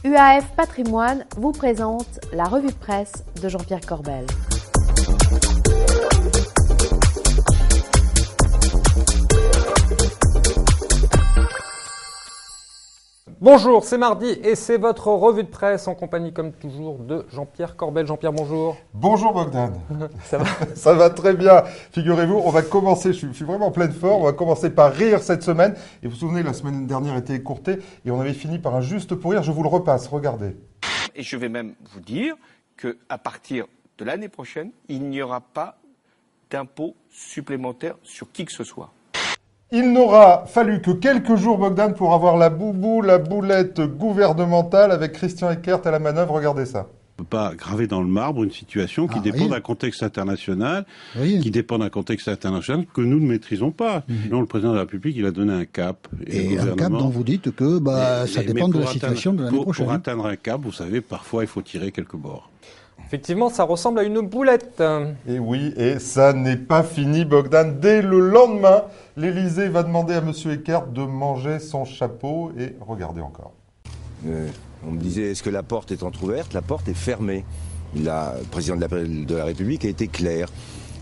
UAF Patrimoine vous présente la revue de presse de Jean-Pierre Corbel. Bonjour, c'est mardi et c'est votre revue de presse en compagnie comme toujours de Jean-Pierre Corbel. Jean-Pierre, bonjour. Bonjour Bogdan. Ça va? Ça va très bien. Figurez-vous, on va commencer, je suis vraiment en pleine forme, on va commencer par rire cette semaine. Et vous vous souvenez, la semaine dernière était écourtée et on avait fini par un juste pour rire. Je vous le repasse, regardez. Et je vais même vous dire qu'à partir de l'année prochaine, il n'y aura pas d'impôt supplémentaire sur qui que ce soit. Il n'aura fallu que quelques jours, Bogdan, pour avoir la boulette gouvernementale avec Christian Eckert à la manœuvre. Regardez ça. On ne peut pas graver dans le marbre une situation qui dépend d'un contexte international, qui dépend d'un contexte international que nous ne maîtrisons pas. Non, le président de la République, il a donné un cap. Et un cap dont vous dites que ça dépend de la situation de l'année prochaine. Pour atteindre un cap, vous savez, parfois il faut tirer quelques bords. Effectivement, ça ressemble à une boulette. Et oui, et ça n'est pas fini, Bogdan. Dès le lendemain, l'Élysée va demander à M. Eckert de manger son chapeau. Et regardez encore. On me disait, est-ce que la porte est entrouverte? La porte est fermée. Le président de la République a été clair.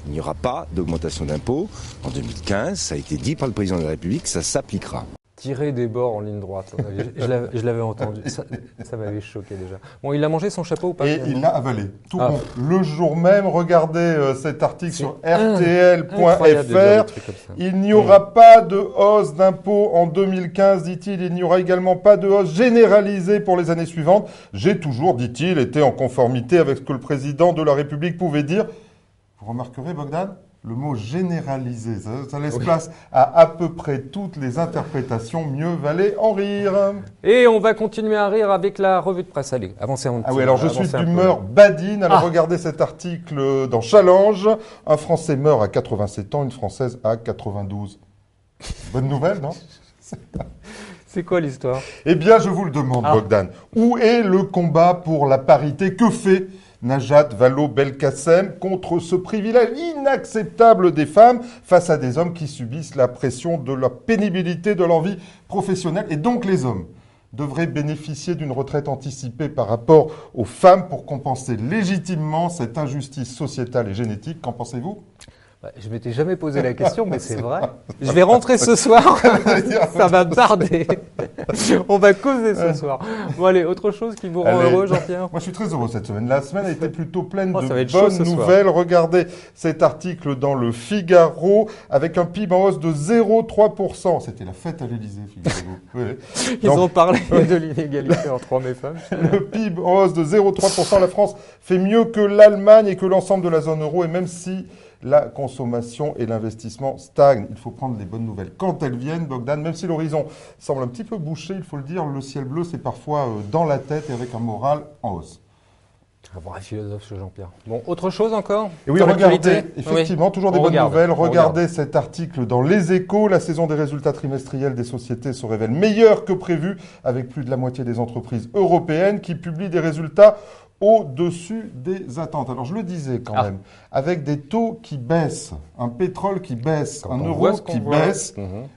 Il n'y aura pas d'augmentation d'impôts. En 2015, ça a été dit par le président de la République, ça s'appliquera. Tirer des bords en ligne droite. Je l'avais entendu. Ça m'avait choqué déjà. Bon, il a mangé son chapeau ou pas? Et il l'a avalé. Tout rond. Le jour même, regardez cet article sur rtl.fr. Il n'y aura pas de hausse d'impôts en 2015, dit-il. Il n'y aura également pas de hausse généralisée pour les années suivantes. J'ai toujours, dit-il, été en conformité avec ce que le président de la République pouvait dire. Vous remarquerez, Bogdan, le mot généralisé, ça laisse place à peu près toutes les interprétations. Mieux valait en rire. Et on va continuer à rire avec la revue de presse. Allez, avancez un petit peu. Ah oui, alors je suis d'humeur badine. Alors regardez cet article dans Challenge. Un Français meurt à 87 ans, une Française à 92. Bonne nouvelle, non? C'est quoi l'histoire? Eh bien, je vous le demande, Bogdan. Où est le combat pour la parité? Que fait Najat Vallaud-Belkacem contre ce privilège inacceptable des femmes face à des hommes qui subissent la pression de la pénibilité de leur vie professionnelle? Et donc les hommes devraient bénéficier d'une retraite anticipée par rapport aux femmes pour compenser légitimement cette injustice sociétale et génétique. Qu'en pensez-vous? Je m'étais jamais posé la question, mais c'est vrai. Je vais rentrer ce soir. Ça va tarder. On va causer ce soir. Bon, allez, autre chose qui vous rend heureux, Jean-Pierre? Moi, je suis très heureux cette semaine. La semaine a été plutôt pleine de bonnes nouvelles. Regardez cet article dans le Figaro avec un PIB en hausse de 0,3%. C'était la fête à l'Élysée, figurez-vous. Ils ont parlé de l'inégalité entre hommes et femmes. Le PIB en hausse de 0,3%. La France fait mieux que l'Allemagne et que l'ensemble de la zone euro. Et même si la consommation et l'investissement stagnent, il faut prendre les bonnes nouvelles quand elles viennent, Bogdan. Même si l'horizon semble un petit peu bouché, il faut le dire, le ciel bleu, c'est parfois dans la tête et avec un moral en hausse. Avoir un philosophe, ce Jean-Pierre. Bon, autre chose encore? Et oui, regardez, effectivement, toujours des bonnes nouvelles. Regardez cet article dans Les Échos. La saison des résultats trimestriels des sociétés se révèle meilleure que prévu, avec plus de la moitié des entreprises européennes qui publient des résultats au-dessus des attentes. Alors je le disais quand même, avec des taux qui baissent, un pétrole qui baisse, un euro qui baisse,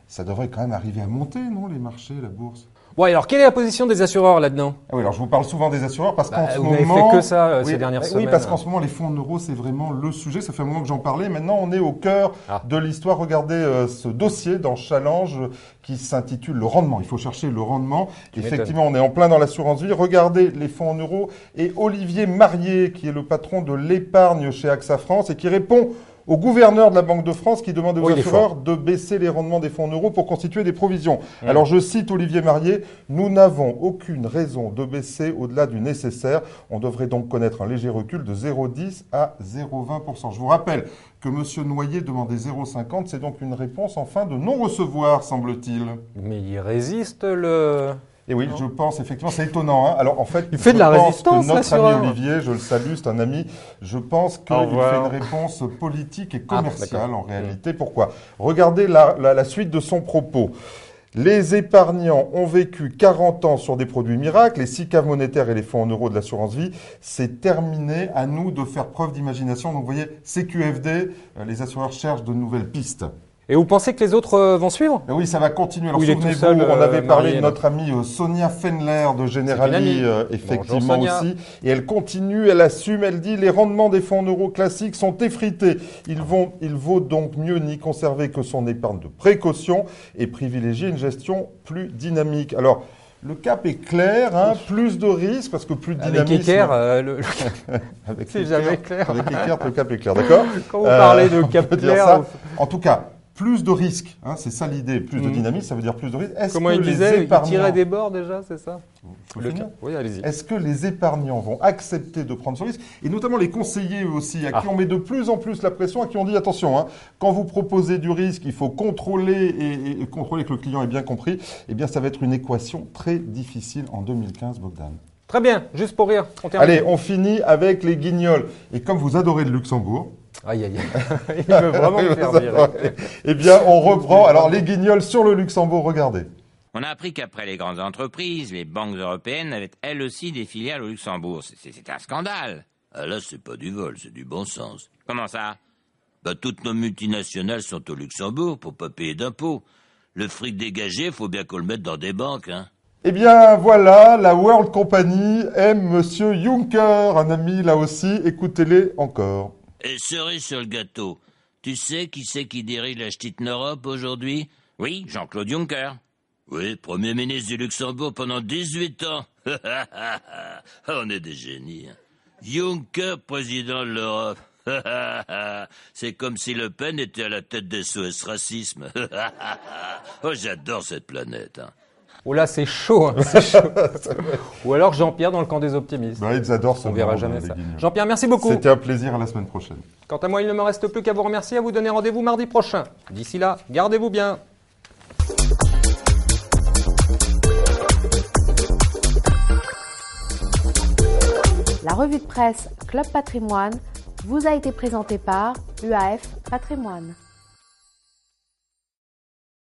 ça devrait quand même arriver à monter, non, les marchés, la bourse? Ouais, alors quelle est la position des assureurs là-dedans? Oui, alors je vous parle souvent des assureurs parce qu'en ce moment... Vous n'avez fait que ça ces dernières semaines. Oui, parce qu'en ce moment, les fonds en euros, c'est vraiment le sujet. Ça fait un moment que j'en parlais. Maintenant, on est au cœur de l'histoire. Regardez ce dossier dans Challenge qui s'intitule « Le rendement ». Il faut chercher le rendement. Effectivement, on est en plein dans l'assurance vie. Regardez les fonds en euros. Et Olivier Marié, qui est le patron de l'épargne chez AXA France et qui répond au gouverneur de la Banque de France qui demande aux assureurs de baisser les rendements des fonds en euros pour constituer des provisions. Alors je cite Olivier Marié, « Nous n'avons aucune raison de baisser au-delà du nécessaire. On devrait donc connaître un léger recul de 0,10 à 0,20%. » Je vous rappelle que M. Noyer demandait 0,50. C'est donc une réponse en fin de non-recevoir, semble-t-il. Mais il résiste le... Et oui, je pense, effectivement, c'est étonnant. Hein. Alors, en fait, il fait de la résistance, notre ami Olivier, je le salue, c'est un ami, je pense qu'il fait une réponse politique et commerciale en réalité. Pourquoi? Regardez la suite de son propos. Les épargnants ont vécu 40 ans sur des produits miracles, les 6 caves monétaires et les fonds en euros de l'assurance vie. C'est terminé, à nous de faire preuve d'imagination. Donc, vous voyez, CQFD, les assureurs cherchent de nouvelles pistes. Et vous pensez que les autres vont suivre? Oui, ça va continuer. Alors, souvenez-vous, on avait parlé de notre amie Sonia Fendler de Generali, effectivement Bonjour, aussi. Et elle continue, elle assume, elle dit les rendements des fonds en euros classiques sont effrités. Il vaut donc mieux n'y conserver que son épargne de précaution et privilégier une gestion plus dynamique. Alors, le cap est clair, hein, plus de risques parce que plus de dynamisme. Avec Eker, c'est jamais clair. Avec Eker, le cap est clair, d'accord? Quand vous parlez de cap clair, en tout cas, plus de risques, hein, c'est ça l'idée. Plus de dynamisme, ça veut dire plus de risques. Comment il disait, il tirait des bords déjà, c'est ça? Oui, allez-y. Est-ce que les épargnants vont accepter de prendre ce risque? Et notamment les conseillers aussi, à qui on met de plus en plus la pression, à qui on dit attention, hein, quand vous proposez du risque, il faut contrôler et contrôler que le client ait bien compris. Eh bien, ça va être une équation très difficile en 2015, Bogdan. Très bien, juste pour rire. Allez, on finit avec les guignols. Et comme vous adorez le Luxembourg, aïe, aïe, aïe. Il veut vraiment me faire virer. Eh bien, on reprend. Alors, les guignols sur le Luxembourg, regardez. On a appris qu'après les grandes entreprises, les banques européennes avaient elles aussi des filiales au Luxembourg. C'est un scandale. Ah là, c'est pas du vol, c'est du bon sens. Comment ça? Bah, toutes nos multinationales sont au Luxembourg pour pas payer d'impôts. Le fric dégagé, faut bien qu'on le mette dans des banques, hein. Eh bien, voilà, la World Company aime Monsieur Juncker, un ami là aussi. Écoutez-les encore. Et cerise sur le gâteau, tu sais qui c'est qui dirige la Petite Europe aujourd'hui? Oui, Jean-Claude Juncker. Oui, Premier ministre du Luxembourg pendant 18 ans. On est des génies. Hein. Juncker, président de l'Europe. C'est comme si Le Pen était à la tête des SOS Racisme. Oh, j'adore cette planète. Hein. Oh là, c'est chaud, hein, c'est chaud. Ou alors Jean-Pierre dans le camp des optimistes. Bah, ils adorent ce On verra jamais ça. Jean-Pierre, merci beaucoup. C'était un plaisir, à la semaine prochaine. Quant à moi, il ne me reste plus qu'à vous remercier et à vous donner rendez-vous mardi prochain. D'ici là, gardez-vous bien. La revue de presse Club Patrimoine vous a été présentée par UAF Patrimoine.